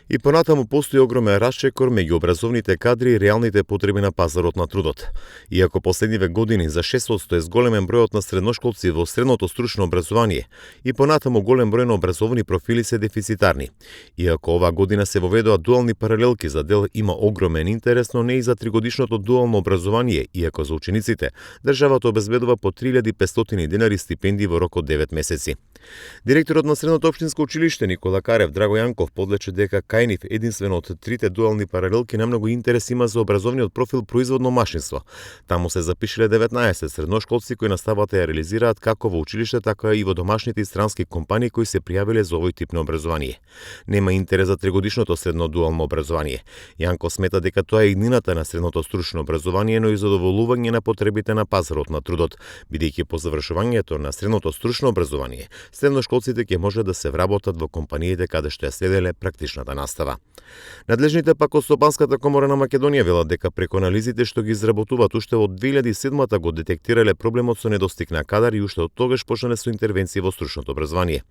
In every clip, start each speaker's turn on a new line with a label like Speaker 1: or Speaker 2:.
Speaker 1: И понатаму постои огромен расчекор меѓу образовните кадри и реалните потреби на пазарот на трудот. Иако последниве години за 6% е зголемен бројот на средношколци во средното стручно образование, и понатаму голем број на образовни профили се дефицитарни. Иако оваа година се воведоа дуални паралелки, за дел има огромен интерес, но не и за тригодишното дуално образование, иако за учениците државата обезбедува по 3500 денари стипендии во рок од 9 месеци. Директорот на Средното општинско училиште Никола Карев Драго Јанков подлече дека кај нив единствено од трите дуални паралелки намногу интерес има за образовниот профил производно машинство. Таму се запишале 19 средношколци кои настават да ја реализираат како во училиште, така и во домашните и странски компании кои се пријавиле за овој тип на образование. Нема интерес за тригодишното средно дуално образование. Јанков смета дека тоа е иднината на средното стручно образование, но и задоволување на потребите на пазарот на трудот, бидејќи по завршувањето на средното стручно образование средношколците ќе може да се вработат во компаниите каде што ја следеле практичната настава. Надлежните пак од Стопанската комора на Македонија велат дека преку анализите што ги изработуваат уште од 2007 го детектирале проблемот со недостиг на кадар и уште од тогаш почнале со интервенции во стручното образование.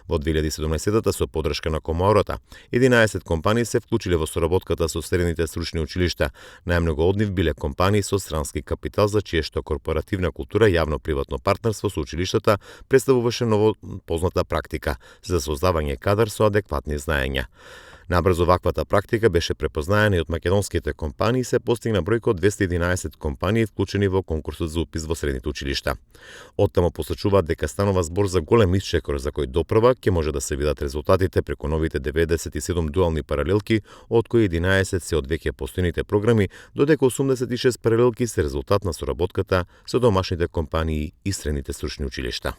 Speaker 1: Во 2017 со поддршка на комората 11 компании се вклучиле во соработката со средните стручни училишта. Најмногу од нив биле компании со странски капитал, за чие што корпоративна култура и јавно-приватно партнерство со училиштата представуваше ново позната практика за создавање кадар со адекватни знаења. Набрзо ваквата практика беше препознаена и од македонските компании, се постигна бројка од 211 компании вклучени во конкурсот за упис во средните училишта. Оттаму посочуваат дека станува збор за голем исчекор за кој допрва ќе може да се видат резултатите преку новите 97 дуални паралелки, од кои 11 се од веќе постојните програми, додека 86 паралелки се резултат на соработката со домашните компании и средните стручни училишта.